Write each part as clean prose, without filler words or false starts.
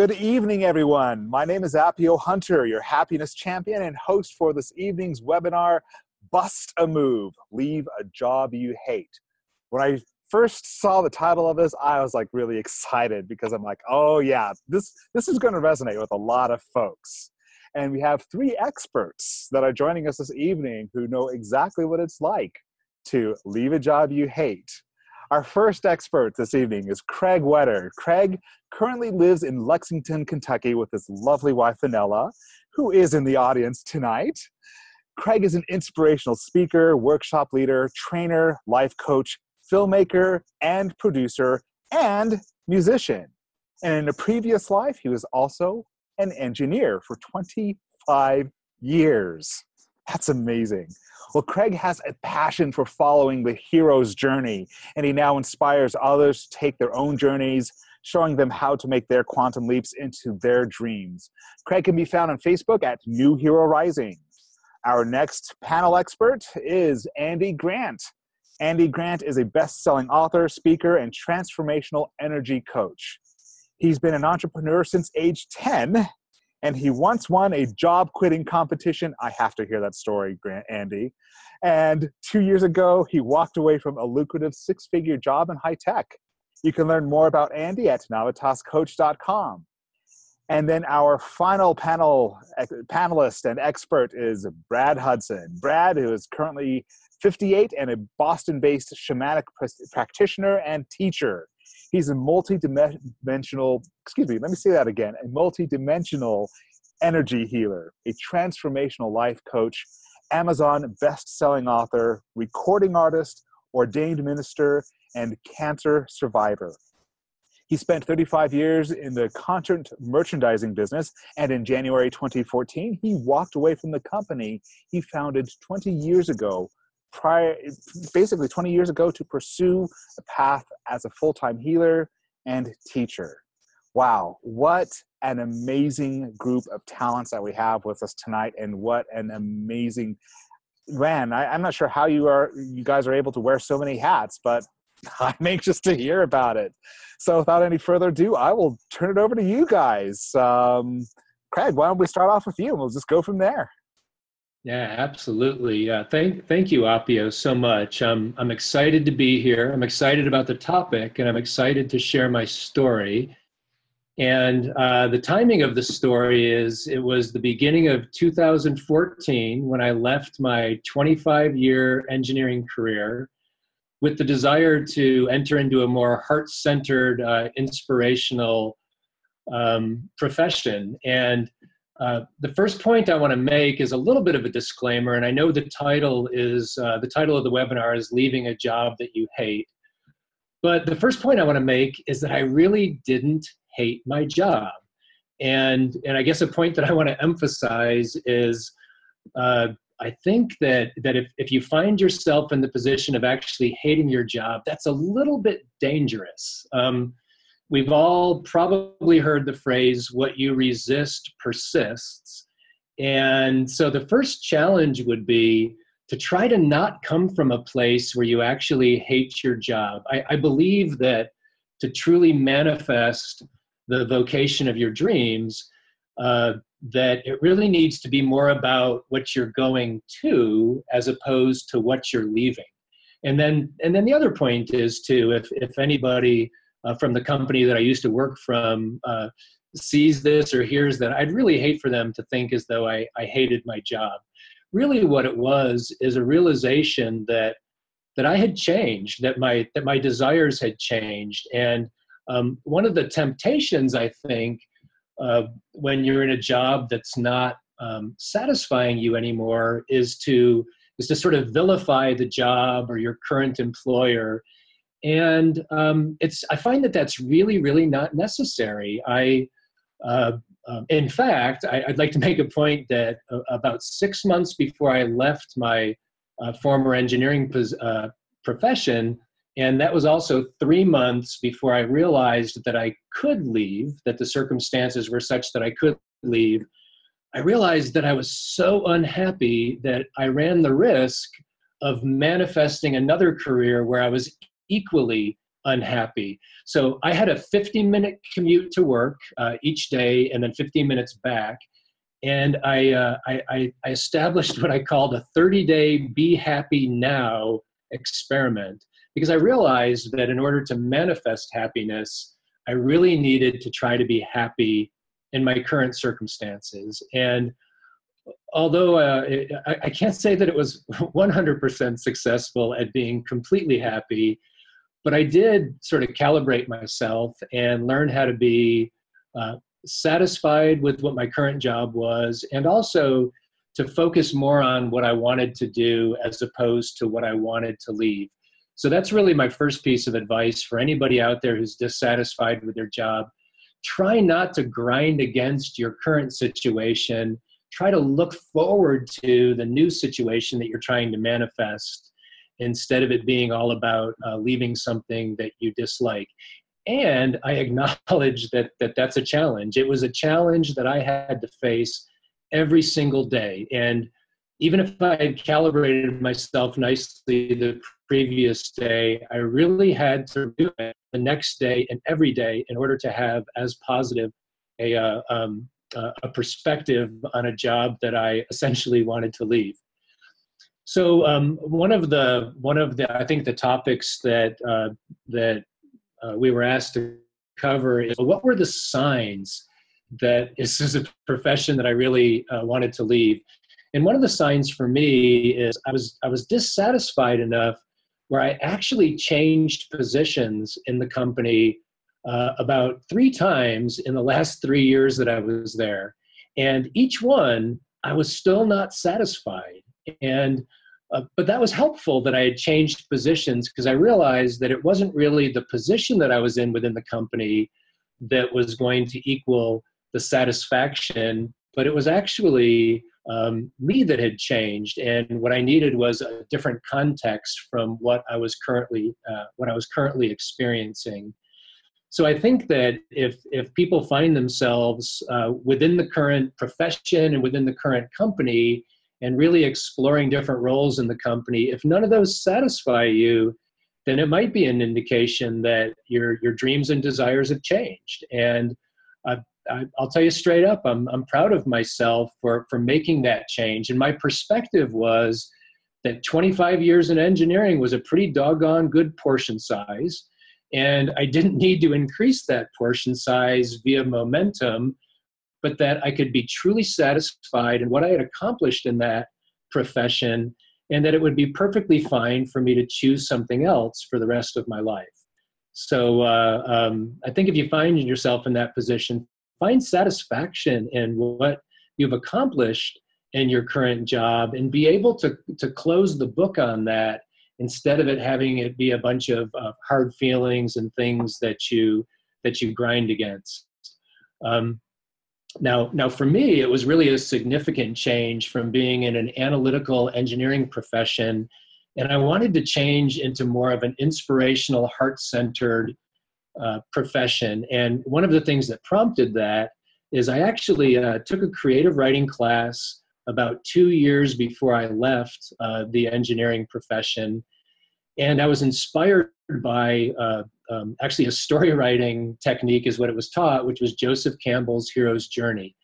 Good evening, everyone. My name is Appio Hunter, your happiness champion and host for this evening's webinar, Bust a Move, Leave a Job You Hate. When I first saw the title of this, I was like really excited because I'm like, oh yeah, this is going to resonate with a lot of folks. And we have three experts that are joining us this evening who know exactly what it's like to leave a job you hate. Our first expert this evening is Craig Wetter. Craig currently lives in Lexington, Kentucky with his lovely wife, Vanilla, who is in the audience tonight. Craig is an inspirational speaker, workshop leader, trainer, life coach, filmmaker, and producer, and musician. And in a previous life, he was also an engineer for 25 years. That's amazing. Well, Craig has a passion for following the hero's journey, and he now inspires others to take their own journeys, showing them how to make their quantum leaps into their dreams. Craig can be found on Facebook at New Hero Rising. Our next panel expert is Andy Grant. Andy Grant is a best-selling author, speaker, and transformational energy coach. He's been an entrepreneur since age 10, and he once won a job quitting competition. I have to hear that story, Andy. And 2 years ago, he walked away from a lucrative six-figure job in high tech. You can learn more about Andy at navitascoach.com. And then our final panelist and expert is Brad Hudson. Brad, who is currently 58 and a Boston-based shamanic practitioner and teacher. He's a multi-dimensional energy healer, a transformational life coach, Amazon best-selling author, recording artist, ordained minister, and cancer survivor. He spent 35 years in the content merchandising business, and in January 2014, he walked away from the company he founded 20 years ago, to pursue a path as a full-time healer and teacher. Wow, what an amazing group of talents that we have with us tonight, and what an amazing man. I'm not sure how you guys are able to wear so many hats, but I'm anxious to hear about it. So without any further ado, I will turn it over to you guys. Craig, why don't we start off with you and we'll just go from there. Yeah, absolutely. Thank you, Appio, so much. I'm excited to be here. I'm excited about the topic, and I'm excited to share my story. And the timing of the story is, it was the beginning of 2014 when I left my 25-year engineering career with the desire to enter into a more heart-centered, inspirational profession. And the first point I want to make is a little bit of a disclaimer, and I know the title of the webinar is Leaving a Job That You Hate. But the first point I want to make is that I really didn't hate my job. And I guess a point that I want to emphasize is I think that if you find yourself in the position of actually hating your job, that's a little bit dangerous. We've all probably heard the phrase, what you resist persists. And so the first challenge would be to try to not come from a place where you actually hate your job. I believe that to truly manifest the vocation of your dreams, that it really needs to be more about what you're going to as opposed to what you're leaving. And then the other point is too, if anybody from the company that I used to work from sees this or hears that, I'd really hate for them to think as though I hated my job. Really what it was is a realization that I had changed, that my desires had changed. And one of the temptations, I think, when you're in a job that's not satisfying you anymore is to sort of vilify the job or your current employer. And I find that that's really, really not necessary. In fact, I'd like to make a point that about 6 months before I left my former engineering profession, and that was also 3 months before I realized that I could leave, that the circumstances were such that I could leave, I realized that I was so unhappy that I ran the risk of manifesting another career where I was equally unhappy. So I had a 50-minute commute to work each day and then 15 minutes back. And I established what I called a 30-day Be Happy Now experiment, because I realized that in order to manifest happiness, I really needed to try to be happy in my current circumstances. And although I can't say that it was 100% successful at being completely happy, but I did sort of calibrate myself and learn how to be satisfied with what my current job was, and also to focus more on what I wanted to do as opposed to what I wanted to leave. So that's really my first piece of advice for anybody out there who's dissatisfied with their job. Try not to grind against your current situation. Try to look forward to the new situation that you're trying to manifest, instead of it being all about leaving something that you dislike. And I acknowledge that that's a challenge. It was a challenge that I had to face every single day. And even if I had calibrated myself nicely the previous day, I really had to do it the next day and every day in order to have as positive a perspective on a job that I essentially wanted to leave. So one of the I think the topics that we were asked to cover is, what were the signs that this is a profession that I really wanted to leave? And one of the signs for me is I was dissatisfied enough where I actually changed positions in the company about 3 times in the last 3 years that I was there. And each one, I was still not satisfied. And but that was helpful that I had changed positions, because I realized that it wasn't really the position that I was in within the company that was going to equal the satisfaction, but it was actually me that had changed. And what I needed was a different context from what I was currently experiencing. So I think that if people find themselves within the current profession and within the current company and really exploring different roles in the company, if none of those satisfy you, then it might be an indication that your dreams and desires have changed. And I'll tell you straight up, I'm proud of myself for making that change. And my perspective was that 25 years in engineering was a pretty doggone good portion size. And I didn't need to increase that portion size via momentum, but that I could be truly satisfied in what I had accomplished in that profession, and that it would be perfectly fine for me to choose something else for the rest of my life. So I think if you find yourself in that position, find satisfaction in what you've accomplished in your current job and be able to close the book on that, instead of it having it be a bunch of hard feelings and things that you grind against. Now, for me, it was really a significant change from being in an analytical engineering profession, and I wanted to change into more of an inspirational, heart-centered profession. And one of the things that prompted that is I actually took a creative writing class about 2 years before I left the engineering profession. And I was inspired by actually a story writing technique is what it was taught, which was Joseph Campbell's hero's journey.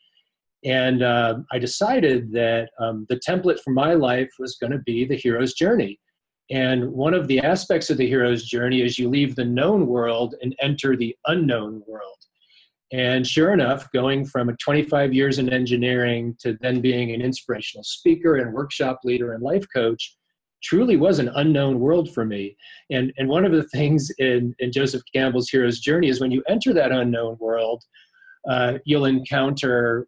And I decided that the template for my life was going to be the hero's journey. And one of the aspects of the hero's journey is you leave the known world and enter the unknown world. And sure enough, going from 25 years in engineering to then being an inspirational speaker and workshop leader and life coach truly was an unknown world for me. And one of the things in Joseph Campbell's hero's journey is when you enter that unknown world, you'll encounter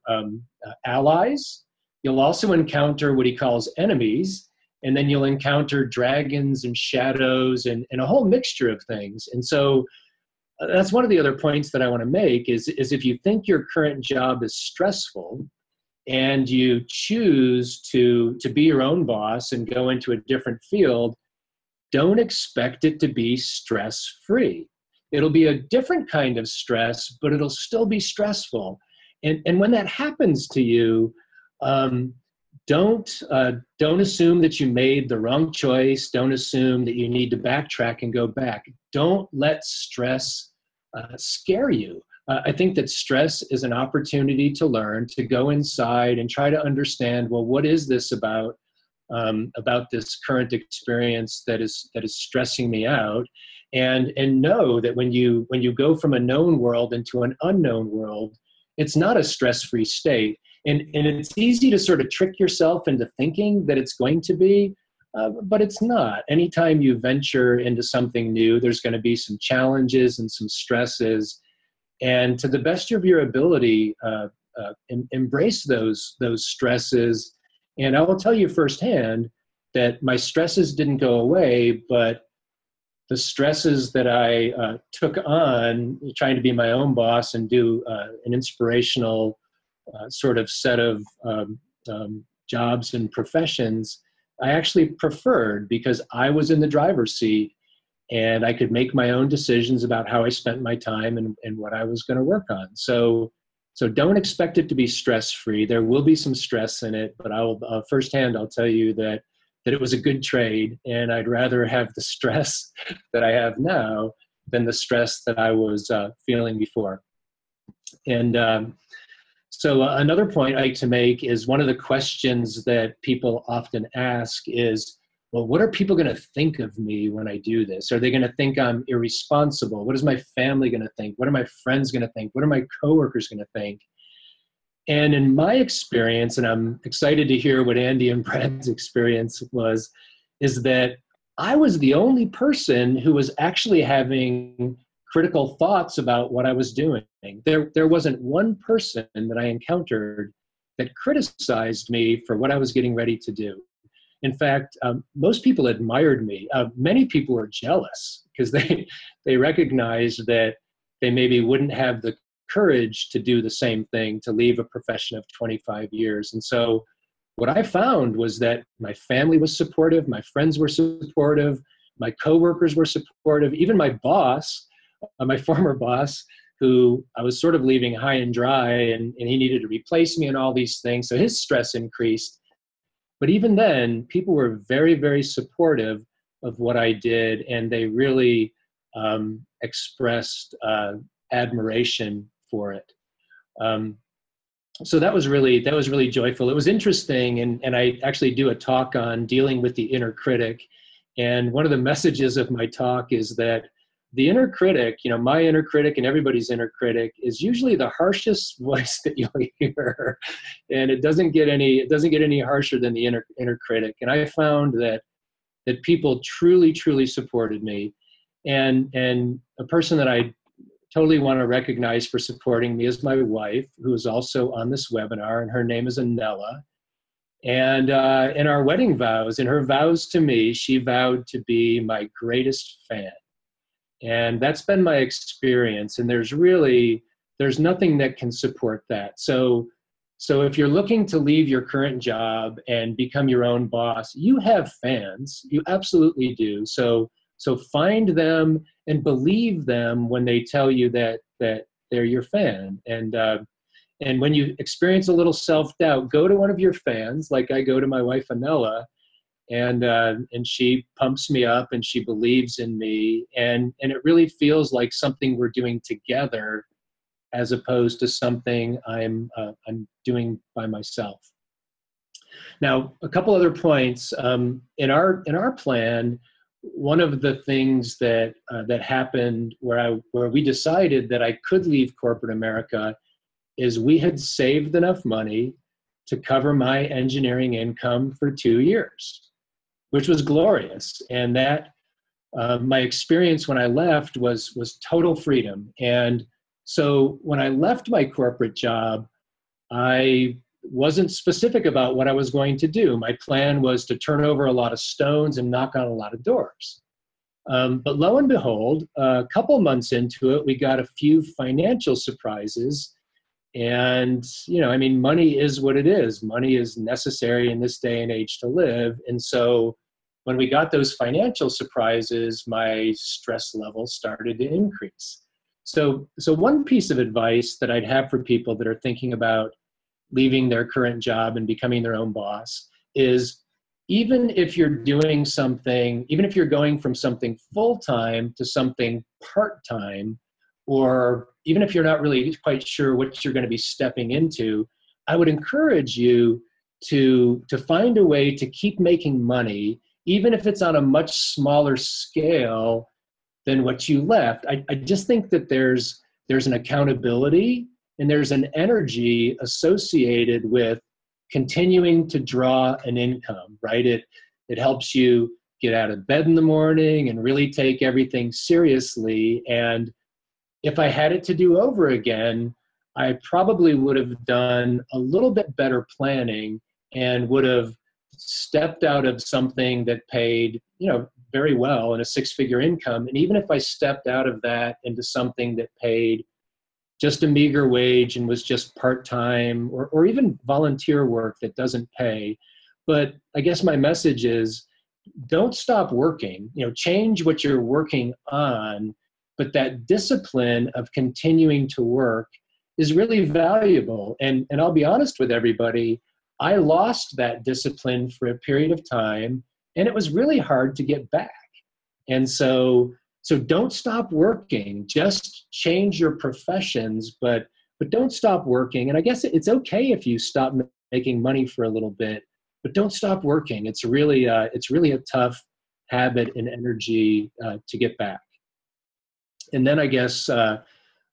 allies. You'll also encounter what he calls enemies. And then you'll encounter dragons and shadows and a whole mixture of things. And so that's one of the other points that I want to make is if you think your current job is stressful and you choose to be your own boss and go into a different field, don't expect it to be stress-free. It'll be a different kind of stress, but it'll still be stressful. And when that happens to you, don't assume that you made the wrong choice. Don't assume that you need to backtrack and go back. Don't let stress scare you. I think that stress is an opportunity to learn, to go inside and try to understand, well, what is this about this current experience that is stressing me out, and know that when you go from a known world into an unknown world, it's not a stress-free state. And it's easy to sort of trick yourself into thinking that it's going to be, but it's not. Anytime you venture into something new, there's going to be some challenges and some stresses. And to the best of your ability, embrace those stresses. And I will tell you firsthand that my stresses didn't go away, but the stresses that I took on trying to be my own boss and do an inspirational sort of set of jobs and professions, I actually preferred, because I was in the driver's seat and I could make my own decisions about how I spent my time and what I was going to work on. So don't expect it to be stress-free. There will be some stress in it, but firsthand, I'll tell you that it was a good trade, and I'd rather have the stress that I have now than the stress that I was feeling before. And so another point I like to make is, one of the questions that people often ask is, well, what are people going to think of me when I do this? Are they going to think I'm irresponsible? What is my family going to think? What are my friends going to think? What are my coworkers going to think? And in my experience, and I'm excited to hear what Andy and Brad's experience was, is that I was the only person who was actually having critical thoughts about what I was doing. There wasn't one person that I encountered that criticized me for what I was getting ready to do. In fact, most people admired me. Many people were jealous because they recognized that they maybe wouldn't have the courage to do the same thing, to leave a profession of 25 years. And so what I found was that my family was supportive, my friends were supportive, my coworkers were supportive, even my boss, my former boss, who I was sort of leaving high and dry, and he needed to replace me and all these things. So his stress increased. But even then, people were very, very supportive of what I did, and they really expressed admiration for it. So that was really joyful. It was interesting, and I actually do a talk on dealing with the inner critic. And one of the messages of my talk is that the inner critic, my inner critic and everybody's inner critic, is usually the harshest voice that you'll hear, and it doesn't get any harsher than the inner critic. And I found that people truly, truly supported me, and a person that I totally want to recognize for supporting me is my wife, who is also on this webinar, and her name is Anella. And in our wedding vows, in her vows to me, she vowed to be my greatest fan. And that's been my experience. And there's nothing that can support that. So if you're looking to leave your current job and become your own boss, you have fans. You absolutely do. So find them and believe them when they tell you that they're your fan. And when you experience a little self-doubt, go to one of your fans, like I go to my wife, Anella, and she pumps me up and she believes in me. And it really feels like something we're doing together, as opposed to something I'm doing by myself. Now, a couple other points. In our plan, one of the things that happened where we decided that I could leave corporate America is we had saved enough money to cover my engineering income for 2 years, which was glorious. And that my experience when I left was total freedom. And so when I left my corporate job, I wasn't specific about what I was going to do. My plan was to turn over a lot of stones and knock on a lot of doors. But lo and behold, a couple months into it, we got a few financial surprises. And, money is what it is. Money is necessary in this day and age to live. And so when we got those financial surprises, my stress level started to increase. So one piece of advice that I'd have for people that are thinking about leaving their current job and becoming their own boss is, even if you're doing something, even if you're going from something full-time to something part-time, or even if you're not really quite sure what you're going to be stepping into, I would encourage you to find a way to keep making money, even if it's on a much smaller scale than what you left. I just think that there's an accountability and there's an energy associated with continuing to draw an income, right? It helps you get out of bed in the morning and really take everything seriously. And if I had it to do over again, I probably would have done a little bit better planning and would have stepped out of something that paid, very well in a six-figure income. And even if I stepped out of that into something that paid just a meager wage and was just part-time, or even volunteer work that doesn't pay. But I guess my message is, don't stop working. Change what you're working on, but that discipline of continuing to work is really valuable. And I'll be honest with everybody, I lost that discipline for a period of time, and it was really hard to get back. And so don't stop working. Just change your professions, but don't stop working. And I guess it's okay if you stop making money for a little bit, but don't stop working. It's really a tough habit and energy to get back. And then I guess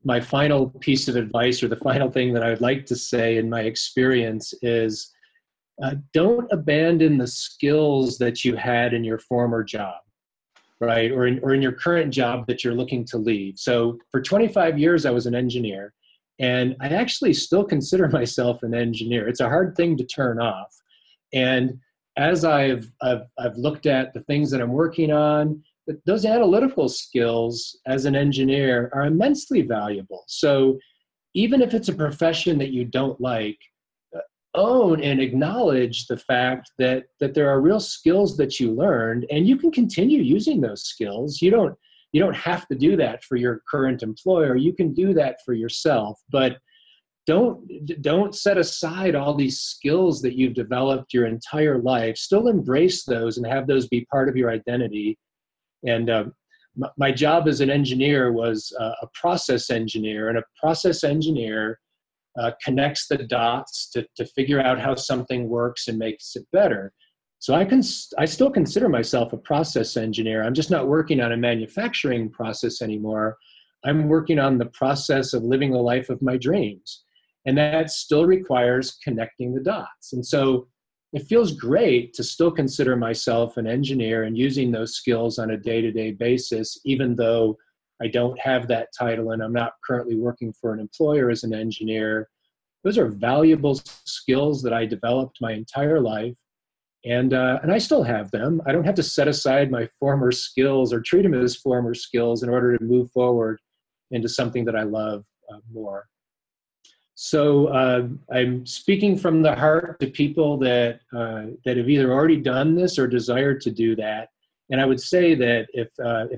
my final piece of advice, or the final thing that I would like to say in my experience, is don't abandon the skills that you had in your former job, right? Or in your current job that you're looking to leave. So for 25 years, I was an engineer, and I actually still consider myself an engineer. It's a hard thing to turn off. And as I've looked at the things that I'm working on, those analytical skills as an engineer are immensely valuable. So even if it's a profession that you don't like, own and acknowledge the fact that there are real skills that you learned, and you can continue using those skills. You don't have to do that for your current employer. You can do that for yourself, but don't set aside all these skills that you've developed your entire life. Still embrace those and have those be part of your identity. And my job as an engineer was a process engineer, and a process engineer connects the dots to figure out how something works and makes it better. So I still consider myself a process engineer. I'm just not working on a manufacturing process anymore. I'm working on the process of living the life of my dreams. And that still requires connecting the dots. And so it feels great to still consider myself an engineer and using those skills on a day-to-day basis, even though I don't have that title and I'm not currently working for an employer as an engineer. Those are valuable skills that I developed my entire life, and I still have them. I don't have to set aside my former skills or treat them as former skills in order to move forward into something that I love more. So I'm speaking from the heart to people that have either already done this or desire to do that. And I would say that if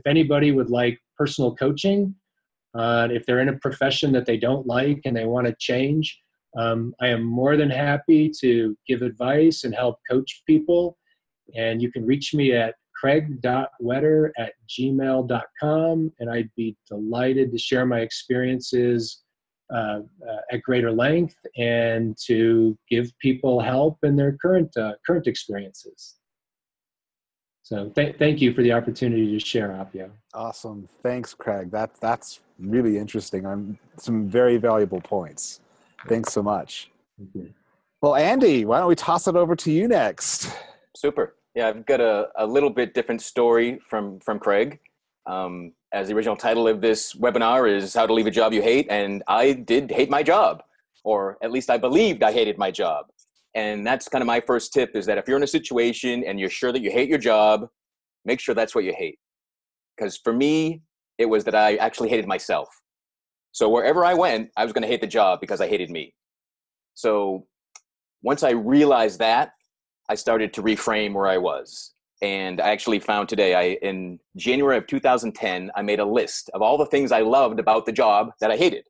anybody would like personal coaching, if they're in a profession that they don't like and they want to change, I am more than happy to give advice and help coach people. And you can reach me at craig.wetter@gmail.com, and I'd be delighted to share my experiences at greater length and to give people help in their current experiences. So thank you for the opportunity to share, Appio. Awesome. Thanks, Craig. That's really interesting. Some very valuable points. Thanks so much. Mm-hmm. Well, Andy, why don't we toss it over to you next? Super. Yeah, I've got a little bit different story from Craig. As the original title of this webinar is How to Leave a Job You Hate, and I did hate my job, or at least I believed I hated my job. And that's kind of my first tip, is that if you're in a situation and you're sure that you hate your job, make sure that's what you hate. Because for me, it was that I actually hated myself. So wherever I went, I was going to hate the job because I hated me. So once I realized that, I started to reframe where I was. And I actually found today, in January of 2010, I made a list of all the things I loved about the job that I hated.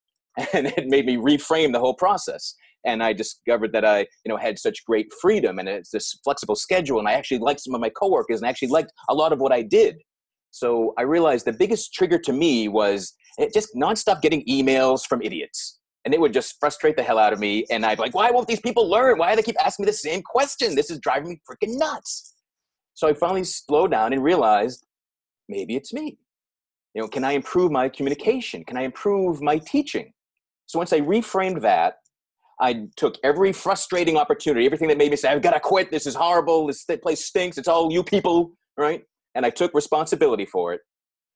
And it made me reframe the whole process. And I discovered that I, had such great freedom and it's this flexible schedule. And I actually liked some of my coworkers and I actually liked a lot of what I did. So I realized the biggest trigger to me was just nonstop getting emails from idiots. And it would just frustrate the hell out of me. And I'd be like, why won't these people learn? Why do they keep asking me the same question? This is driving me freaking nuts. So I finally slowed down and realized maybe it's me. Can I improve my communication? Can I improve my teaching? So once I reframed that, I took every frustrating opportunity, everything that made me say, I've got to quit. This is horrible. This place stinks. It's all you people, right? And I took responsibility for it.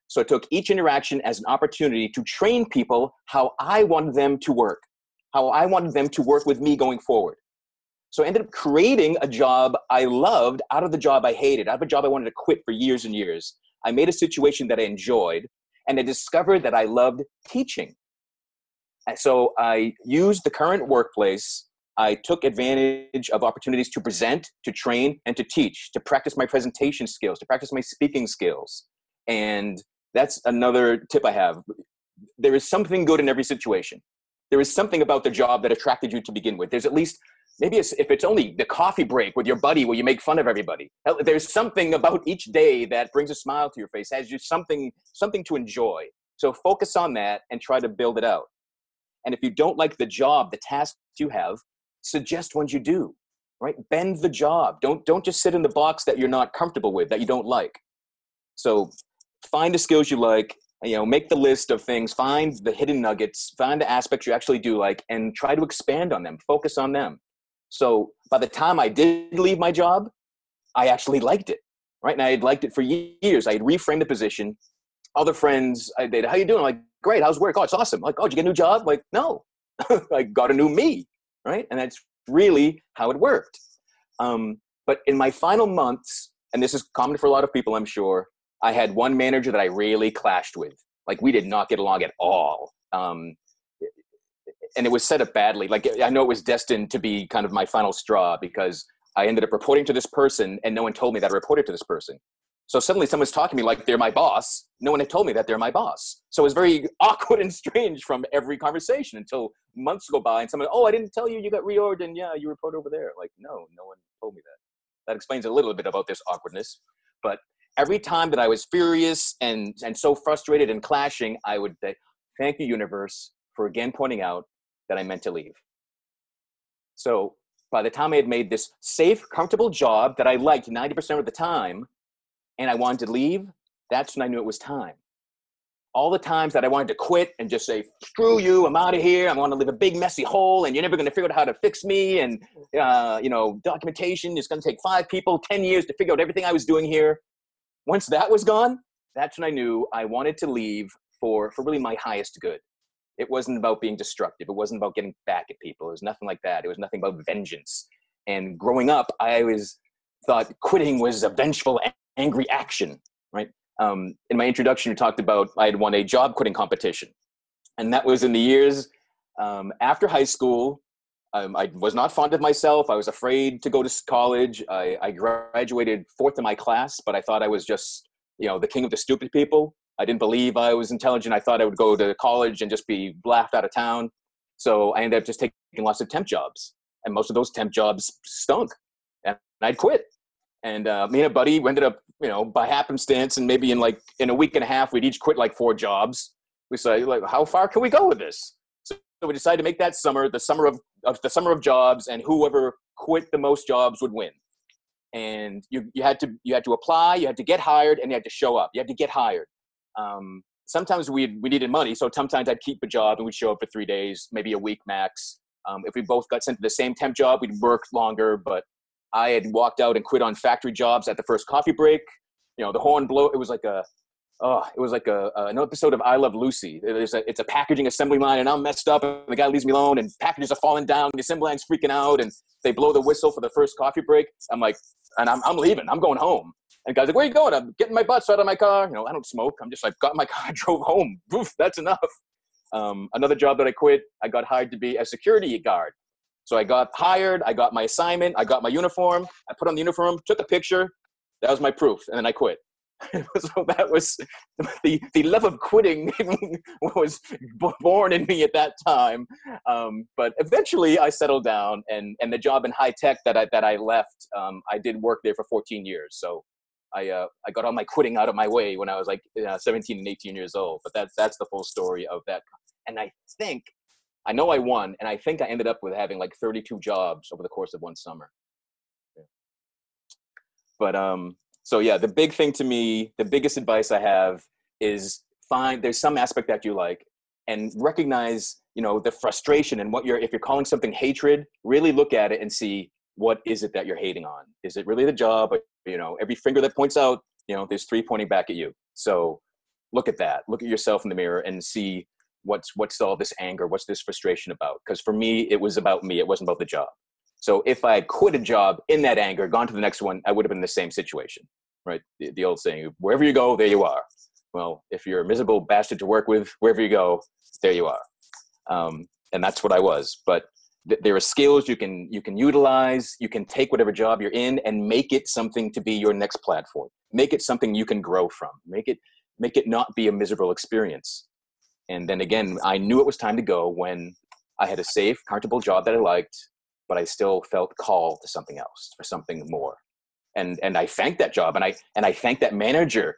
So I took each interaction as an opportunity to train people how I wanted them to work, how I wanted them to work with me going forward. So I ended up creating a job I loved out of the job I hated, out of a job I wanted to quit for years and years. I made a situation that I enjoyed, and I discovered that I loved teaching. And so I used the current workplace. I took advantage of opportunities to present, to train, and to teach, to practice my presentation skills, to practice my speaking skills. And that's another tip I have. There is something good in every situation. There is something about the job that attracted you to begin with. There's at least, maybe if it's only the coffee break with your buddy where you make fun of everybody. There's something about each day that brings a smile to your face, has you something to enjoy. So focus on that and try to build it out. And if you don't like the job, the tasks you have, suggest ones you do, right? Bend the job. Don't just sit in the box that you're not comfortable with, that you don't like. So find the skills you like, make the list of things, find the hidden nuggets, find the aspects you actually do like, and try to expand on them, focus on them. So by the time I did leave my job, I actually liked it, right? And I had liked it for years. I had reframed the position. Other friends, they'd, how you doing? I'm like, great, how's work? Oh, it's awesome. I'm like, oh, did you get a new job? Like, no, I got a new me, right? And that's really how it worked. But in my final months, and this is common for a lot of people, I'm sure, I had one manager that I really clashed with. Like, we did not get along at all. And it was set up badly. Like, I know it was destined to be kind of my final straw because I ended up reporting to this person and no one told me that I reported to this person. So suddenly someone's talking to me like they're my boss. No one had told me that they're my boss. So it was very awkward and strange from every conversation until months go by and someone, oh, I didn't tell you, you got reorged and yeah, you report over there. Like, no one told me that. That explains a little bit about this awkwardness. But every time that I was furious and so frustrated and clashing, I would say, thank you, universe, for again pointing out that I meant to leave. So by the time I had made this safe, comfortable job that I liked 90% of the time, and I wanted to leave, that's when I knew it was time. All the times that I wanted to quit and just say, screw you, I'm out of here, I want to live a big messy hole, and you're never going to figure out how to fix me, and documentation is going to take 5 people, 10 years to figure out everything I was doing here. Once that was gone, that's when I knew I wanted to leave for really my highest good. It wasn't about being destructive. It wasn't about getting back at people. It was nothing like that. It was nothing about vengeance. And growing up, I always thought quitting was a vengeful, angry action, right? In my introduction, you talked about I had won a job quitting competition. And that was in the years after high school. I was not fond of myself. I was afraid to go to college. I graduated 4th in my class, but I thought I was just, the king of the stupid people. I didn't believe I was intelligent. I thought I would go to college and just be laughed out of town. So I ended up just taking lots of temp jobs. And most of those temp jobs stunk. And I'd quit. And me and a buddy ended up, by happenstance, and maybe in a week and a half, we'd each quit like 4 jobs. We said, like, how far can we go with this? So we decided to make that summer the summer of jobs, and whoever quit the most jobs would win. And you had to apply, you had to get hired, and you had to show up. You had to get hired. Sometimes we needed money, so sometimes I'd keep a job and we'd show up for 3 days, maybe a week max. If we both got sent to the same temp job, we'd work longer. But I had walked out and quit on factory jobs at the first coffee break. The horn blow. It was like an episode of I Love Lucy. It's a packaging assembly line, and I'm messed up, and the guy leaves me alone, and packages are falling down, and the assembly line's freaking out, and they blow the whistle for the first coffee break. I'm like, and I'm leaving. I'm going home. And the guy's like, where are you going? I'm getting my butts out of my car. I don't smoke. I'm just like, got in my car, drove home. Oof, that's enough. Another job that I quit, I got hired to be a security guard. So I got hired, I got my assignment, I got my uniform, I put on the uniform, took a picture. That was my proof. And then I quit. So that was the love of quitting was born in me at that time. But eventually I settled down, and the job in high tech that I left, I did work there for 14 years. So I got all my quitting out of my way when I was like 17 and 18 years old. But that's the full story of that. And I know I won, and I think I ended up with having like 32 jobs over the course of one summer. Yeah. But so yeah, the big thing to me, the biggest advice I have is there's some aspect that you like, and recognize, the frustration and if you're calling something hatred, really look at it and see, what is it that you're hating on? Is it really the job? Every finger that points out, there's 3 pointing back at you. So look at that. Look at yourself in the mirror and see what's all this anger? What's this frustration about? Because for me, it was about me. It wasn't about the job. So if I had quit a job in that anger, gone to the next one, I would have been in the same situation, right? The old saying, wherever you go, there you are. Well, if you're a miserable bastard to work with, wherever you go, there you are. And that's what I was. But there are skills you can utilize. You can take whatever job you're in and make it something to be your next platform. Make it something you can grow from. Make it not be a miserable experience. And then again, I knew it was time to go when I had a safe, comfortable job that I liked, but I still felt called to something else, for something more. And I thanked that job, and I thanked that manager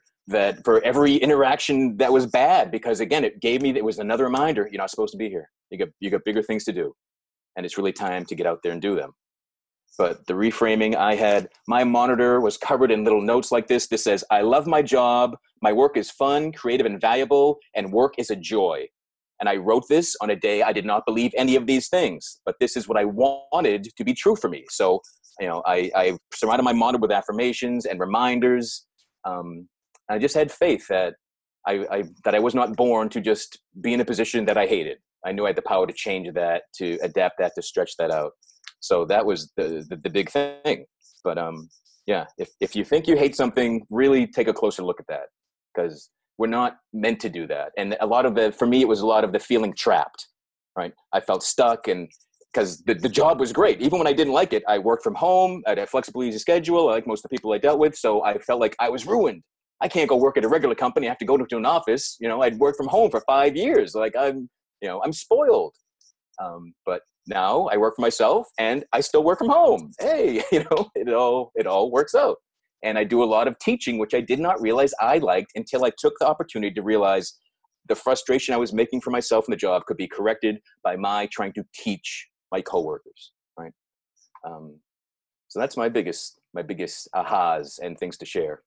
for every interaction that was bad, because again, it was another reminder, you're not supposed to be here. You got bigger things to do, and it's really time to get out there and do them. But the reframing I had, my monitor was covered in little notes like this. This says, I love my job. My work is fun, creative, and valuable, and work is a joy. And I wrote this on a day I did not believe any of these things, but this is what I wanted to be true for me. So, I surrounded my monitor with affirmations and reminders. I just had faith that I was not born to just be in a position that I hated. I knew I had the power to change that, to adapt that, to stretch that out. So that was the big thing. But yeah, if you think you hate something, really take a closer look at that, because we're not meant to do that. And for me, it was a lot of the feeling trapped, right? I felt stuck, and because the job was great. Even when I didn't like it, I worked from home. I had a flexible, easy schedule, like most of the people I dealt with. So I felt like I was ruined. I can't go work at a regular company. I have to go to an office. I'd worked from home for 5 years. Like I'm spoiled. But now I work for myself, and I still work from home. Hey, it all works out. And I do a lot of teaching, which I did not realize I liked until I took the opportunity to realize the frustration I was making for myself in the job could be corrected by my trying to teach my coworkers, right? So that's my biggest ahas and things to share.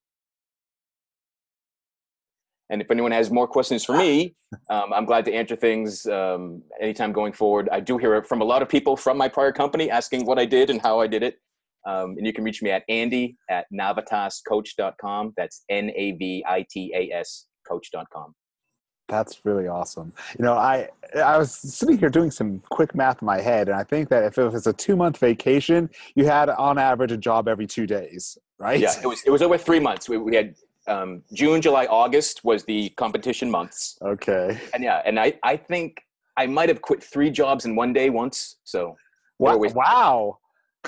And if anyone has more questions for me, I'm glad to answer things anytime going forward. I do hear from a lot of people from my prior company asking what I did and how I did it. And you can reach me at andy@navitascoach.com. That's NAVITAS coach.com. That's really awesome. I was sitting here doing some quick math in my head, and I think that if it was a 2-month vacation, you had on average a job every 2 days, right? Yeah, it was over 3 months. We had June, July, August was the competition months. Okay. And yeah, and I think I might have quit 3 jobs in one day once. So wow.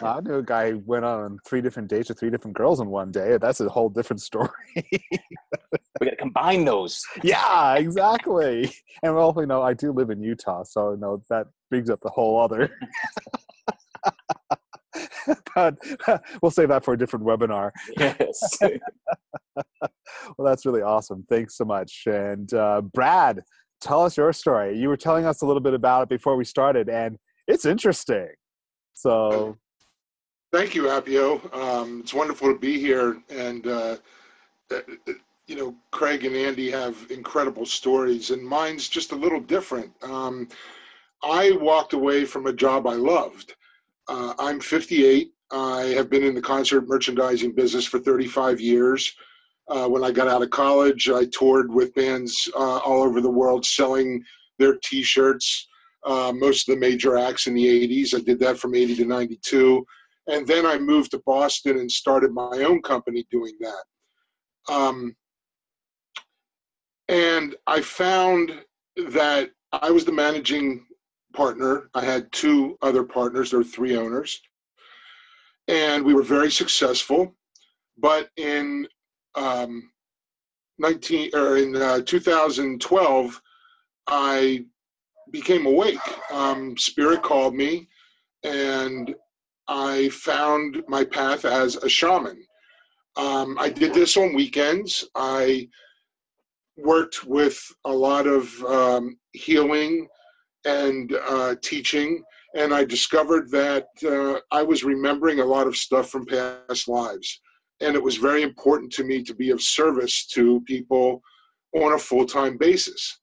I knew a guy who went on 3 different dates with 3 different girls in one day. That's a whole different story. We got to combine those. Yeah, exactly. And well, I do live in Utah, so that brings up the whole other. But we'll save that for a different webinar. Yes. Well, that's really awesome. Thanks so much. And Brad, tell us your story. You were telling us a little bit about it before we started, and it's interesting. So, thank you, Appio. It's wonderful to be here. And, Craig and Andy have incredible stories, and mine's just a little different. I walked away from a job I loved. I'm 58. I have been in the concert merchandising business for 35 years. When I got out of college, I toured with bands all over the world selling their T-shirts, most of the major acts in the 80s. I did that from 80 to 92. And then I moved to Boston and started my own company doing that. And I found that I was the managing partner. I had 2 other partners. There were 3 owners. And we were very successful. But in 2012, I became awake. Spirit called me, and I found my path as a shaman. I did this on weekends. I worked with a lot of healing and teaching, and I discovered that I was remembering a lot of stuff from past lives. And it was very important to me to be of service to people on a full-time basis.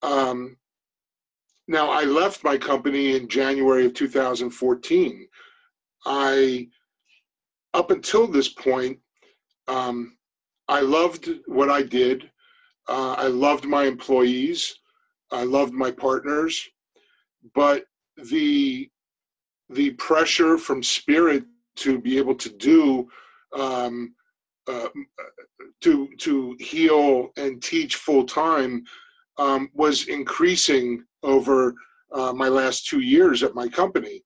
Now, I left my company in January of 2014. Up until this point, I loved what I did. I loved my employees. I loved my partners. But the pressure from Spirit to be able to do, to heal and teach full time was increasing over my last 2 years at my company.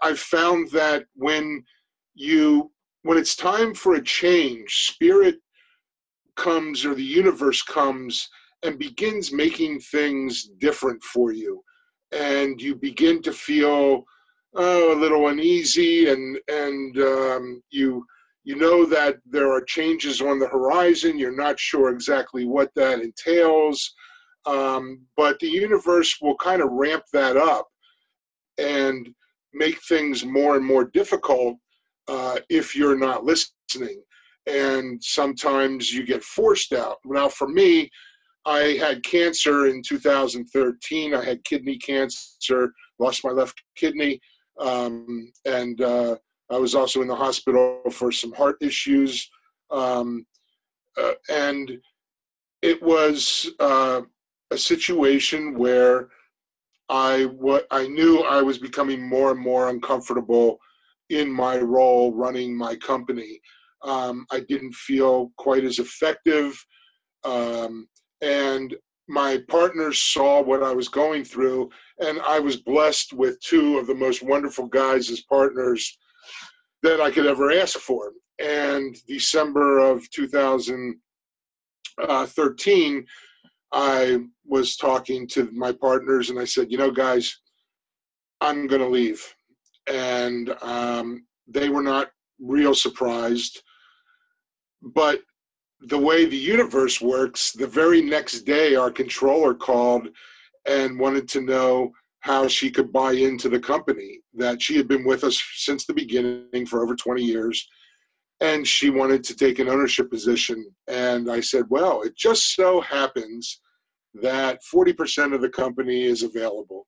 I've found that when it's time for a change, Spirit comes, or the universe comes and begins making things different for you, and you begin to feel a little uneasy, and you know that there are changes on the horizon. You're not sure exactly what that entails, but the universe will kind of ramp that up and make things more and more difficult if you're not listening. And sometimes you get forced out. Now, for me, I had cancer in 2013. I had kidney cancer, lost my left kidney, and I was also in the hospital for some heart issues. And it was a situation where I knew I was becoming more and more uncomfortable in my role running my company. I didn't feel quite as effective. And my partners saw what I was going through, and I was blessed with two of the most wonderful guys as partners that I could ever ask for. And December of 2013, I was talking to my partners, and I said, guys, I'm going to leave. And they were not real surprised. But the way the universe works, the very next day, our controller called and wanted to know how she could buy into the company, that she had been with us since the beginning for over 20 years. And she wanted to take an ownership position. And I said, well, it just so happens that 40% of the company is available.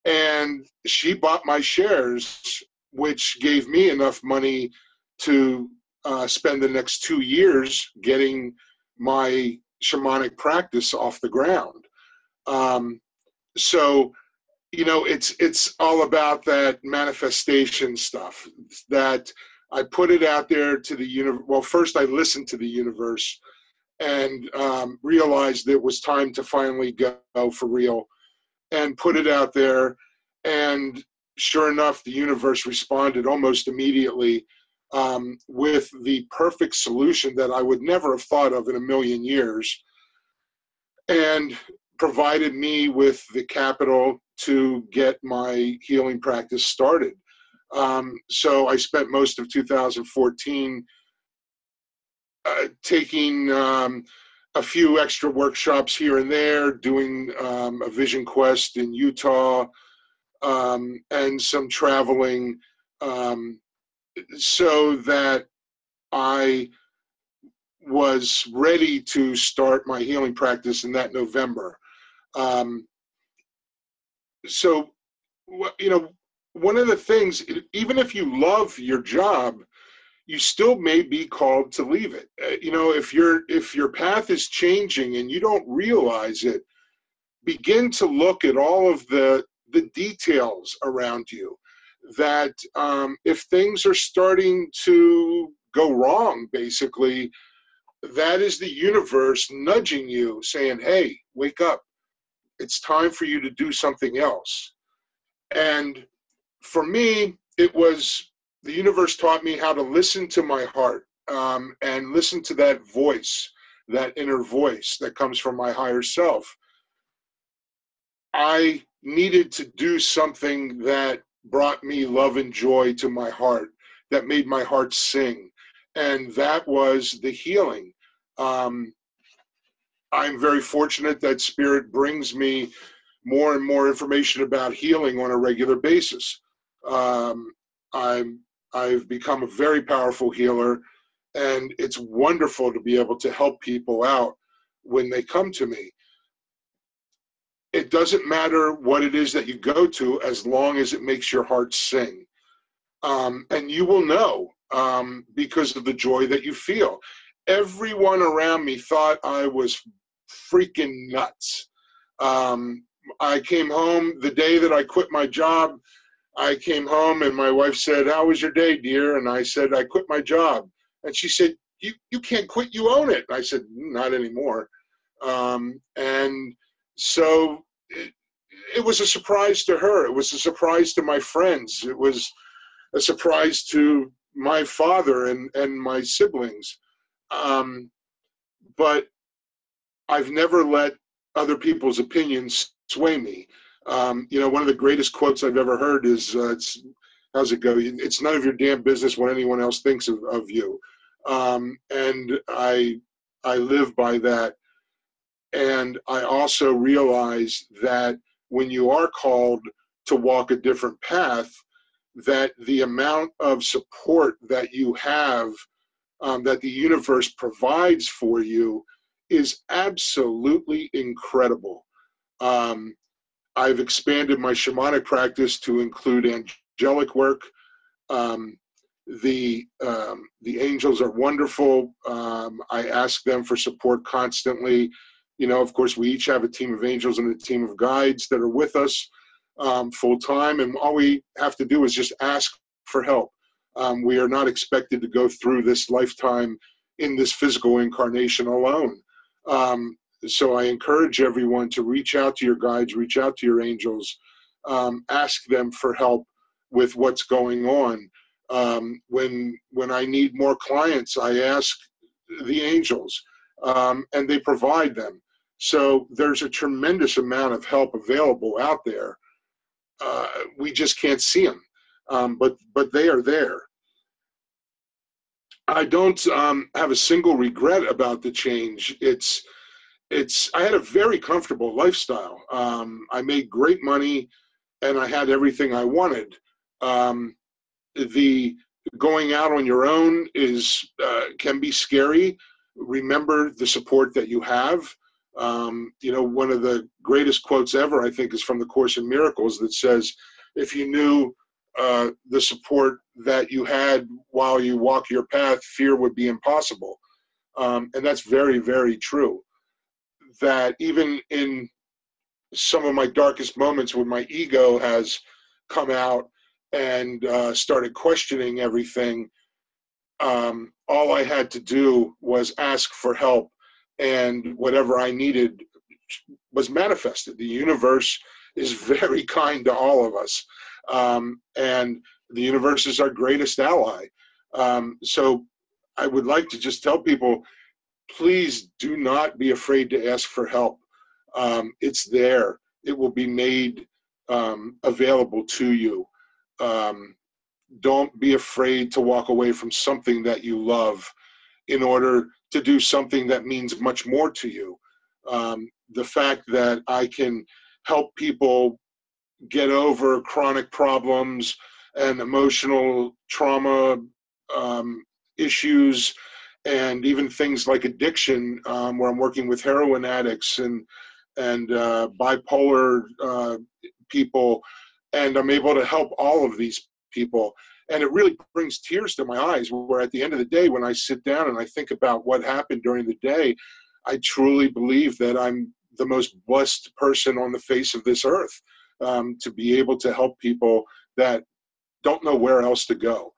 And she bought my shares, which gave me enough money to spend the next 2 years getting my shamanic practice off the ground. So, it's all about that manifestation stuff, that I put it out there to the universe. Well, first I listened to the universe and realized it was time to finally go for real, and put it out there. And sure enough, the universe responded almost immediately with the perfect solution that I would never have thought of in a million years, and provided me with the capital to get my healing practice started. So I spent most of 2014 taking a few extra workshops here and there, doing a vision quest in Utah, and some traveling, so that I was ready to start my healing practice in that November. So, one of the things, even if you love your job, you still may be called to leave it. If your path is changing and you don't realize it, begin to look at all of the details around you. That if things are starting to go wrong, basically, that is the universe nudging you, saying, hey, wake up. It's time for you to do something else. And for me, it was, the universe taught me how to listen to my heart. and listen to that voice, that inner voice that comes from my higher self. I needed to do something that brought me love and joy to my heart, that made my heart sing. And that was the healing. I'm very fortunate that Spirit brings me more and more information about healing on a regular basis. I've become a very powerful healer, and it's wonderful to be able to help people out when they come to me. It doesn't matter what it is that you go to, as long as it makes your heart sing. And you will know because of the joy that you feel. Everyone around me thought I was freaking nuts. I came home the day that I quit my job. I came home and my wife said, "How was your day, dear?" And I said, "I quit my job." And she said, you can't quit, you own it. And I said, "Not anymore." And so it was a surprise to her. It was a surprise to my friends. It was a surprise to my father and my siblings. But I've never let other people's opinions sway me. One of the greatest quotes I've ever heard is, how's it go? "It's none of your damn business what anyone else thinks of you." And I live by that. And I also realize that when you are called to walk a different path, that the amount of support that you have, that the universe provides for you, is absolutely incredible. I've expanded my shamanic practice to include angelic work. The angels are wonderful. I ask them for support constantly. Of course, we each have a team of angels and a team of guides that are with us full time, and all we have to do is just ask for help. We are not expected to go through this lifetime in this physical incarnation alone. So I encourage everyone to reach out to your guides, reach out to your angels, ask them for help with what's going on. When I need more clients, I ask the angels, and they provide them. So there's a tremendous amount of help available out there. We just can't see them, but they are there. I don't have a single regret about the change. I had a very comfortable lifestyle. I made great money, and I had everything I wanted. The going out on your own can be scary. Remember the support that you have. One of the greatest quotes ever, I think, is from the Course in Miracles that says, "If you knew the support that you had while you walk your path, fear would be impossible." And that's very, very true. That even in some of my darkest moments when my ego has come out and started questioning everything, all I had to do was ask for help, and whatever I needed was manifested. The universe is very kind to all of us, and the universe is our greatest ally. So I would like to just tell people, please do not be afraid to ask for help. It's there. It will be made available to you. Don't be afraid to walk away from something that you love in order to do something that means much more to you. The fact that I can help people get over chronic problems and emotional trauma issues, and even things like addiction, where I'm working with heroin addicts and bipolar people, and I'm able to help all of these people. And it really brings tears to my eyes, where at the end of the day, when I sit down and I think about what happened during the day, I truly believe that I'm the most blessed person on the face of this earth, to be able to help people that don't know where else to go.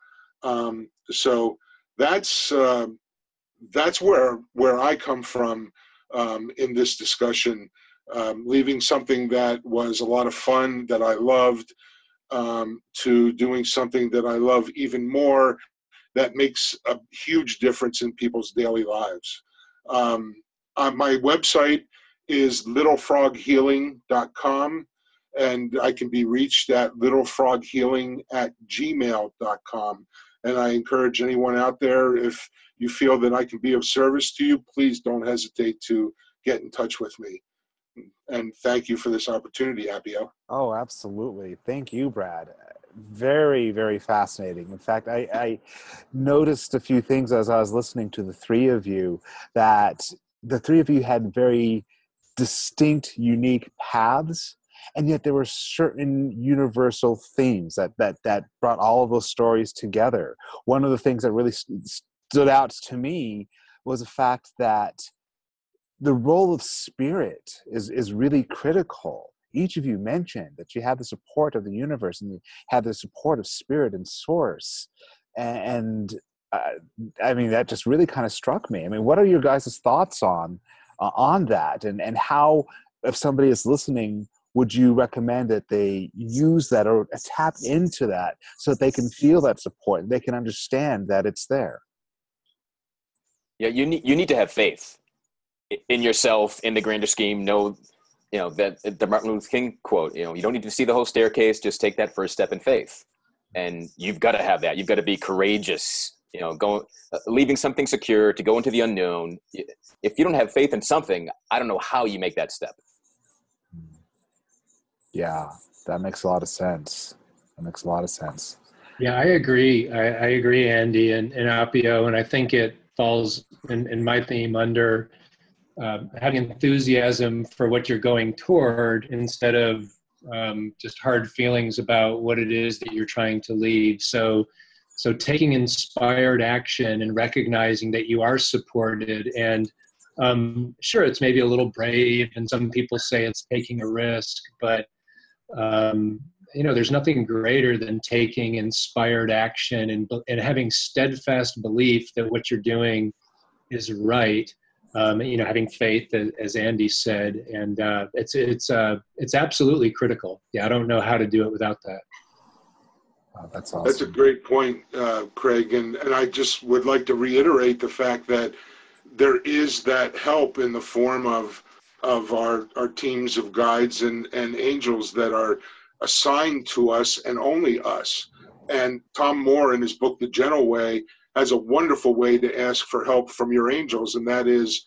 So that's where I come from in this discussion, leaving something that was a lot of fun that I loved, to doing something that I love even more, that makes a huge difference in people's daily lives. My website is littlefroghealing.com, and I can be reached at littlefroghealing@gmail.com. And I encourage anyone out there, if you feel that I can be of service to you, please don't hesitate to get in touch with me. And thank you for this opportunity, Appio. Oh, absolutely. Thank you, Brad. Very, very fascinating. In fact, I noticed a few things as I was listening to the three of you, that the three of you had very distinct, unique paths, and yet there were certain universal themes that brought all of those stories together. One of the things that really stood out to me was the fact that the role of spirit is really critical. Each of you mentioned that you have the support of the universe and you have the support of spirit and source. And I mean, that just really kind of struck me. I mean, what are your guys' thoughts on that? And how, if somebody is listening, would you recommend that they use that or tap into that so that they can feel that support and they can understand that it's there? Yeah, you need to have faith in yourself, in the grander scheme. Know, that the Martin Luther King quote, you don't need to see the whole staircase, just take that first step in faith. And you've got to have that. You've got to be courageous, leaving something secure to go into the unknown. If you don't have faith in something, I don't know how you make that step. Yeah, that makes a lot of sense. Yeah, I agree. I agree, Andy and Appio, and I think it falls in my theme under having enthusiasm for what you're going toward instead of just hard feelings about what it is that you're trying to leave. So taking inspired action and recognizing that you are supported, and sure, it's maybe a little brave, and some people say it's taking a risk, but there's nothing greater than taking inspired action and having steadfast belief that what you're doing is right. Having faith, as Andy said, and it's absolutely critical. Yeah, I don't know how to do it without that. Oh, that's awesome. That's a great point, Craig. And I just would like to reiterate the fact that there is that help in the form of our teams of guides and angels that are assigned to us and only us. And Tom Moore, in his book, The Gentle Way, has a wonderful way to ask for help from your angels, and that is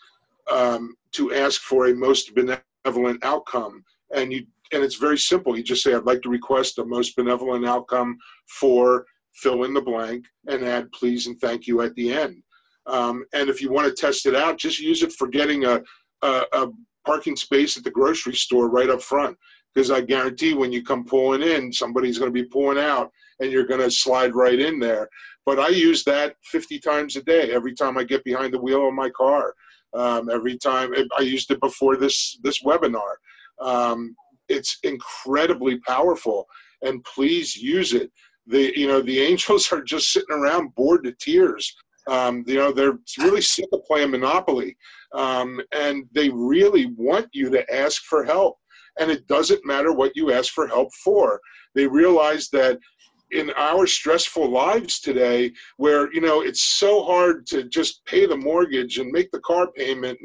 to ask for a most benevolent outcome. And it's very simple. You just say, I'd like to request a most benevolent outcome for fill in the blank, and add please and thank you at the end. And if you want to test it out, just use it for getting a parking space at the grocery store right up front. Because I guarantee when you come pulling in, somebody's going to be pulling out, and you're going to slide right in there. But I use that 50 times a day, every time I get behind the wheel of my car. Every time I used it before this webinar. It's incredibly powerful, and please use it. The angels are just sitting around bored to tears. They're really sick of playing Monopoly, and they really want you to ask for help. And it doesn't matter what you ask for help for. They realize that in our stressful lives today, where it's so hard to just pay the mortgage and make the car payment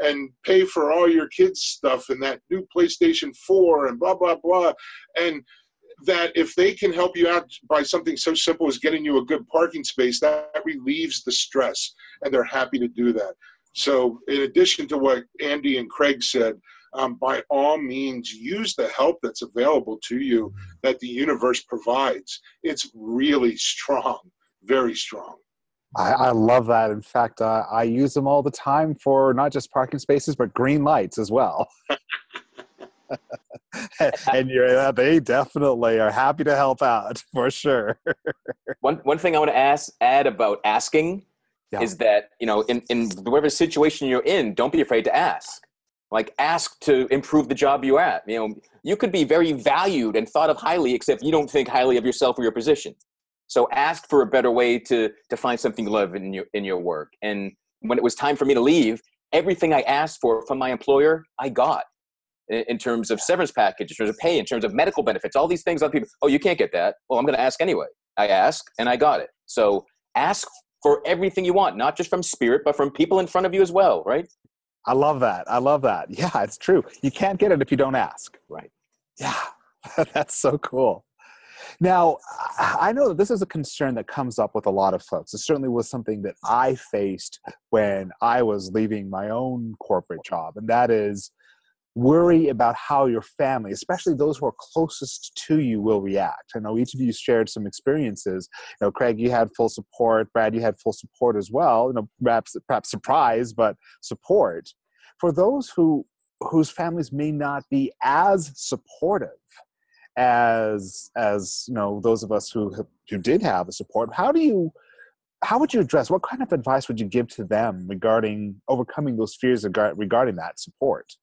and pay for all your kids' stuff and that new PlayStation 4 and blah blah blah, and that if they can help you out by something so simple as getting you a good parking space, that relieves the stress, and they're happy to do that. So in addition to what Andy and Craig said, by all means, use the help that's available to you that the universe provides. It's really strong, very strong. I love that. In fact, I use them all the time for not just parking spaces, but green lights as well. And they definitely are happy to help out, for sure. One thing I want to add about asking is that, in whatever situation you're in, don't be afraid to ask. Like, ask to improve the job you're at. You could be very valued and thought of highly, except you don't think highly of yourself or your position. So ask for a better way to find something you love in your work. And when it was time for me to leave, everything I asked for from my employer, I got. In terms of severance package, in terms of pay, in terms of medical benefits, all these things. Other people, oh, you can't get that. Well, I'm going to ask anyway. I asked and I got it. So ask for everything you want, not just from spirit, but from people in front of you as well, right? I love that. I love that. Yeah, it's true. You can't get it if you don't ask. Right. Yeah, that's so cool. Now, I know that this is a concern that comes up with a lot of folks. It certainly was something that I faced when I was leaving my own corporate job, and that is worry about how your family, especially those who are closest to you, will react. I know each of you shared some experiences. You know, Craig, you had full support. Brad, you had full support as well. You know, perhaps surprise, but support. For those whose families may not be as supportive as you know, those of us who did have the support, how would you address, what kind of advice would you give to them regarding overcoming those fears regarding that support?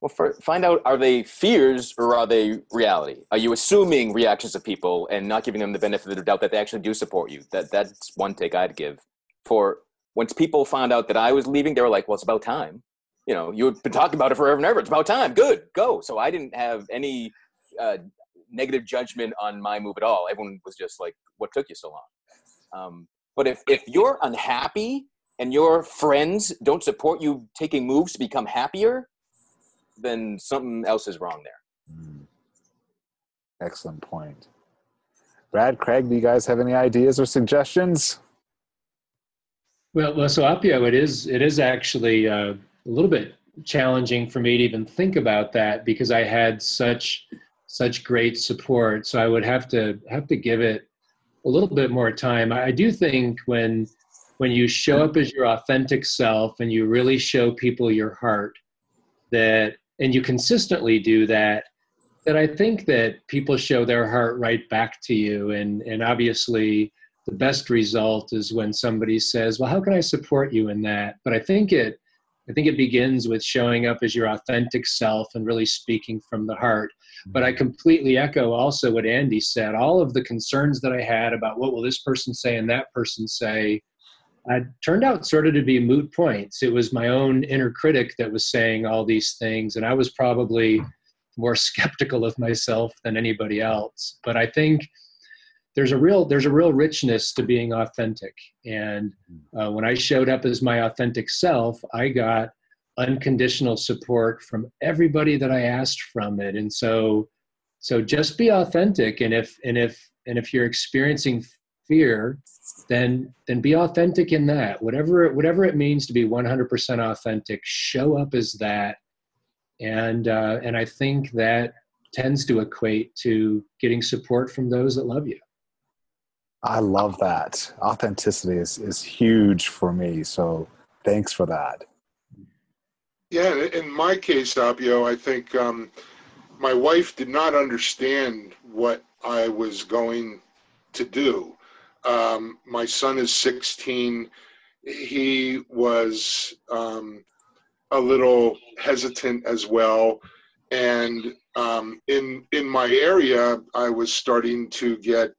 Well, find out, are they fears or are they reality? Are you assuming reactions of people and not giving them the benefit of the doubt that they actually do support you? That's one take I'd give. For once people found out that I was leaving, they were like, well, it's about time. You know, you've been talking about it forever and ever. It's about time. Good, go. So I didn't have any negative judgment on my move at all. Everyone was just like, what took you so long? But if you're unhappy and your friends don't support you taking moves to become happier, then something else is wrong there. Excellent point. Brad, Craig, do you guys have any ideas or suggestions? Well, so Appio, it is actually a little bit challenging for me to even think about that because I had such great support. So I would have to give it a little bit more time. I do think when you show up as your authentic self and you really show people your heart, and you consistently do that I think that people show their heart right back to you. And obviously the best result is when somebody says, well, how can I support you in that? But I think it begins with showing up as your authentic self and really speaking from the heart. But I completely echo also what Andy said. All of the concerns that I had about what will this person say and that person say, turned out sort of to be moot points. It was my own inner critic that was saying all these things, and I was probably more skeptical of myself than anybody else. But I think there's a real richness to being authentic. And when I showed up as my authentic self, I got unconditional support from everybody that I asked from it. And so just be authentic. And if you're experiencing fear, then be authentic in that. Whatever it means to be 100% authentic, show up as that. And I think that tends to equate to getting support from those that love you. I love that. Authenticity is huge for me. So thanks for that. Yeah, in my case, Appio, I think my wife did not understand what I was going to do. My son is 16. He was a little hesitant as well. And in my area, I was starting to get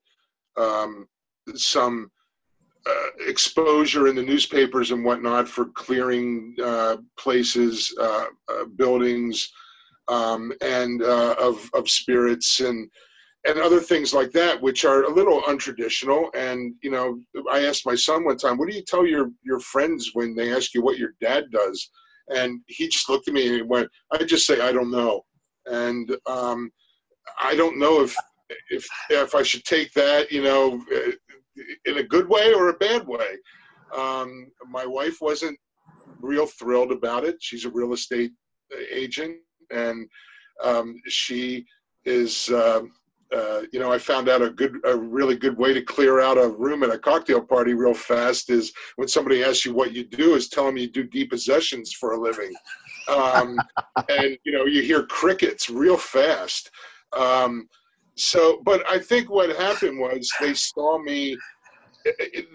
some exposure in the newspapers and whatnot for clearing places, buildings, and of spirits and other things like that, which are a little untraditional. And, you know, I asked my son one time, what do you tell your friends when they ask you what your dad does? And he just looked at me and he went, I just say, I don't know. And I don't know if I should take that, you know, in a good way or a bad way. My wife wasn't real thrilled about it. She's a real estate agent, and she is, you know, I found out a really good way to clear out a room at a cocktail party real fast is when somebody asks you what you do, is tell them you do depossessions for a living. And, you know, you hear crickets real fast. But I think what happened was they saw me,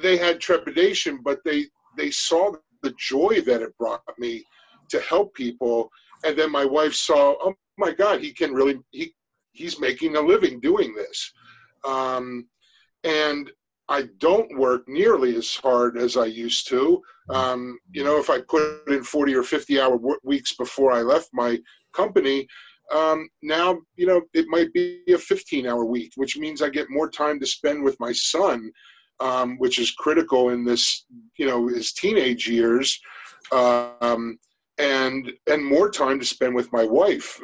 they had trepidation, but they saw the joy that it brought me to help people. And then my wife saw, oh my God, he's making a living doing this. And I don't work nearly as hard as I used to. You know, if I put in 40 or 50 hour weeks before I left my company, now, it might be a 15-hour week, which means I get more time to spend with my son, which is critical in this, his teenage years, and more time to spend with my wife.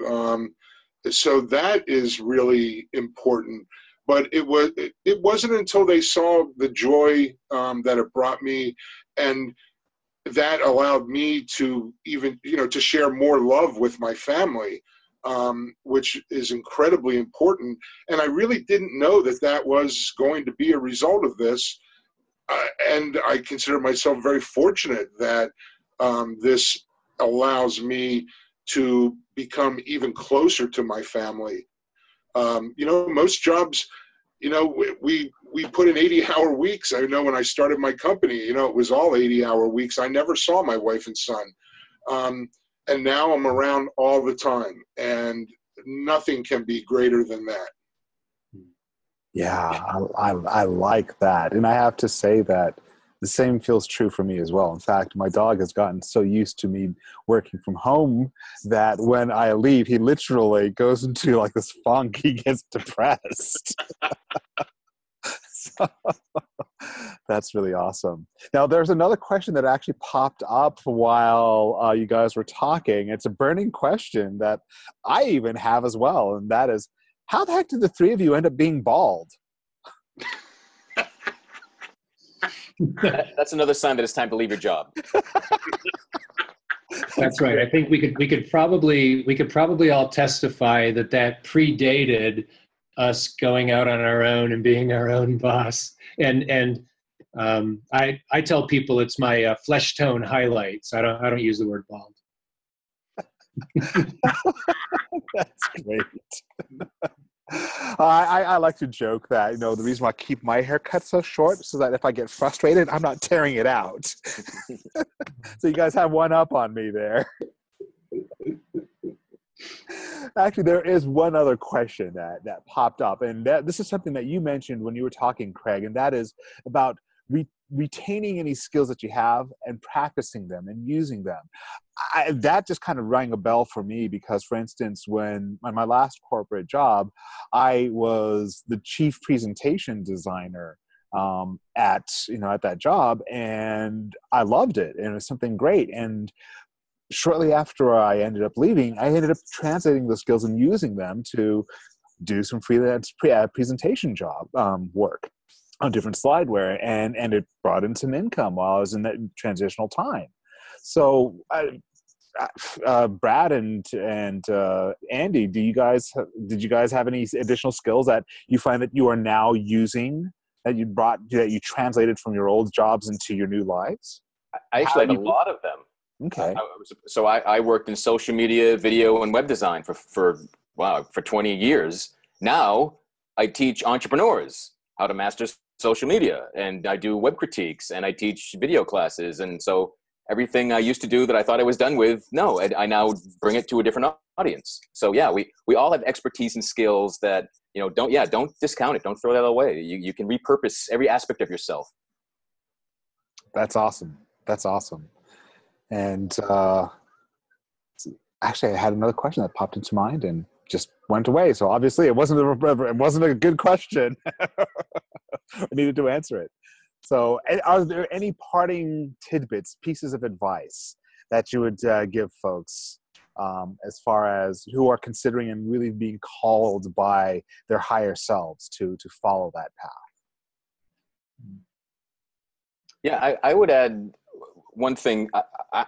So that is really important. But it wasn't until they saw the joy that it brought me, and that allowed me to even, to share more love with my family, which is incredibly important. And I really didn't know that was going to be a result of this. And I consider myself very fortunate that this allows me to become even closer to my family. Most jobs, we put in 80-hour weeks. I know when I started my company, it was all 80-hour weeks. I never saw my wife and son. And now I'm around all the time, and nothing can be greater than that. Yeah, I like that. And I have to say that the same feels true for me as well. In fact, my dog has gotten so used to me working from home that when I leave, he literally goes into like this funk. He gets depressed. So, that's really awesome. Now, there's another question that actually popped up while you guys were talking. It's a burning question that I even have as well, and that is, how the heck did the three of you end up being bald? That's another sign that it's time to leave your job. That's right. I think we could probably all testify that predated us going out on our own and being our own boss. And I tell people it's my flesh tone highlights. I don't use the word bald. That's great. I like to joke that, the reason why I keep my hair cut so short so that if I get frustrated, I'm not tearing it out. So you guys have one up on me there. Actually, there is one other question that popped up, and this is something that you mentioned when you were talking, Craig, and that is about retaining any skills that you have and practicing them and using them. That just kind of rang a bell for me because, for instance, when my last corporate job, I was the chief presentation designer at that job, and I loved it, and it was something great. And shortly after I ended up leaving, I ended up translating those skills and using them to do some freelance presentation job work on different slideware, and it brought in some income while I was in that transitional time. So Brad and Andy, did you guys have any additional skills that you find that you are now using, that you translated from your old jobs into your new lives? I actually have a lot of them. Okay. So I worked in social media, video, and web design for 20 years. Now I teach entrepreneurs how to master social media, and I do web critiques, and I teach video classes. And so everything I used to do that I thought I was done with, I now bring it to a different audience. So yeah, we all have expertise and skills that, don't discount it. Don't throw that away. You can repurpose every aspect of yourself. That's awesome. And actually, I had another question that popped into mind and just went away. So obviously, it wasn't a good question. I needed to answer it. So, are there any parting tidbits, pieces of advice that you would give folks as far as who are considering and really being called by their higher selves to follow that path? Yeah, I would add one thing.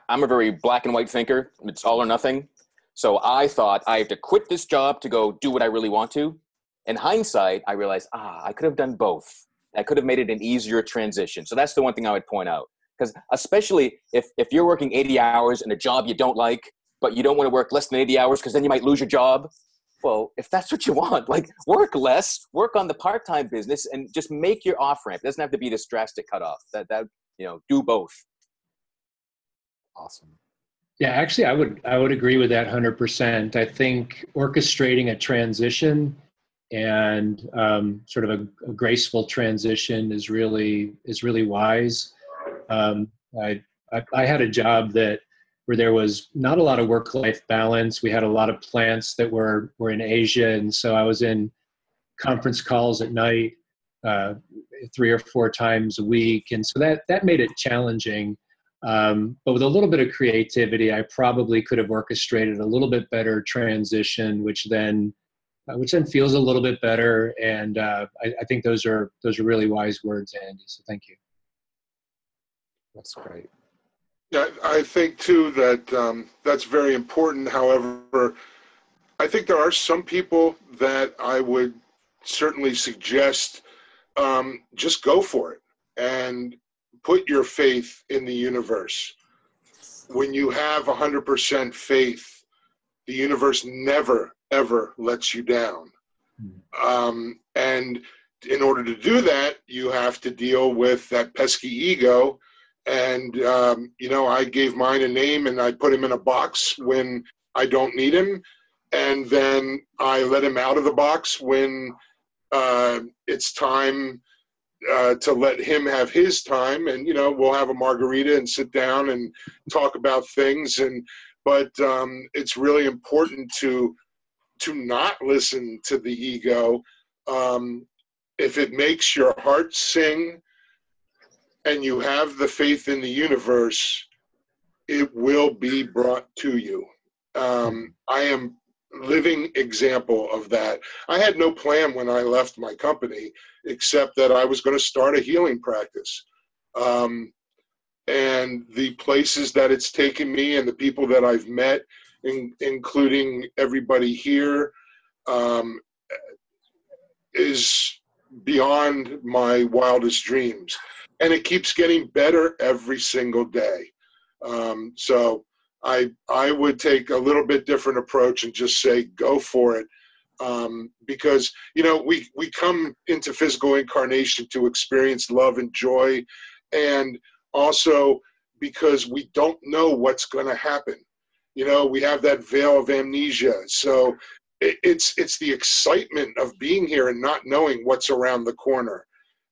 I'm a very black and white thinker. It's all or nothing. So I thought I have to quit this job to go do what I really want to. In hindsight, I realized, I could have done both. I could have made it an easier transition. So that's the one thing I would point out. Because especially if you're working 80 hours in a job you don't like, but you don't want to work less than 80 hours because then you might lose your job. Well, if that's what you want, work less, work on the part-time business, and just make your off-ramp. It doesn't have to be this drastic cutoff. Do both. Awesome. Yeah, actually, I would agree with that 100%. I think orchestrating a transition and sort of a graceful transition is really wise. I had a job that where there was not a lot of work-life balance. We had a lot of plants that were in Asia, and so I was in conference calls at night 3 or 4 times a week, and so that made it challenging. But with a little bit of creativity, I probably could have orchestrated a little bit better transition, which then feels a little bit better. And I think those are really wise words, Andy. So thank you. That's great. Yeah, I think too that that's very important. However, I think there are some people that I would certainly suggest just go for it and put your faith in the universe. When you have 100% faith, the universe never, ever lets you down. And in order to do that, you have to deal with that pesky ego. And, I gave mine a name and I put him in a box when I don't need him. And then I let him out of the box when it's time to let him have his time. And, we'll have a margarita and sit down and talk about things. But it's really important to not listen to the ego. If it makes your heart sing and you have the faith in the universe, it will be brought to you. I am living example of that. I had no plan when I left my company, except that I was going to start a healing practice. And the places that it's taken me and the people that I've met, including everybody here, is beyond my wildest dreams. And it keeps getting better every single day. So I would take a little bit different approach and just say, go for it. Because, we come into physical incarnation to experience love and joy. And also because we don't know what's going to happen. We have that veil of amnesia. So it's the excitement of being here and not knowing what's around the corner.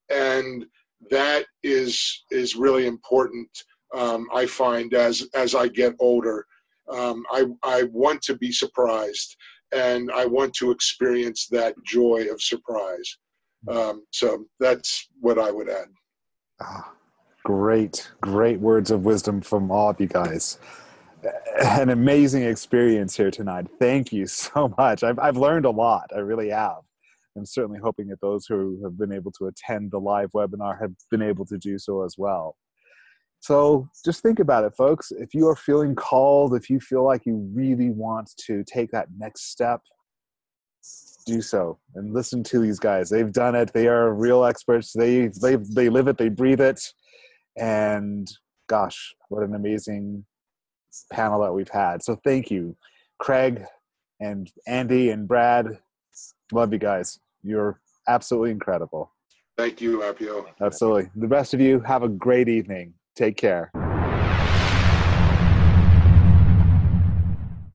And that is really important. I find as I get older, I want to be surprised and I want to experience that joy of surprise. So that's what I would add. Great words of wisdom from all of you guys. An amazing experience here tonight. Thank you so much. I've learned a lot. I really have. I'm certainly hoping that those who have been able to attend the live webinar have been able to do so as well. So just think about it, folks. If you are feeling called, if you feel like you really want to take that next step, do so and listen to these guys. They've done it. They are real experts. They live it. They breathe it. And gosh, what an amazing panel that we've had. So thank you, Craig and Andy and Brad. Love you guys. You're absolutely incredible. Thank you, Appio. Absolutely. The rest of you, have a great evening. Take care.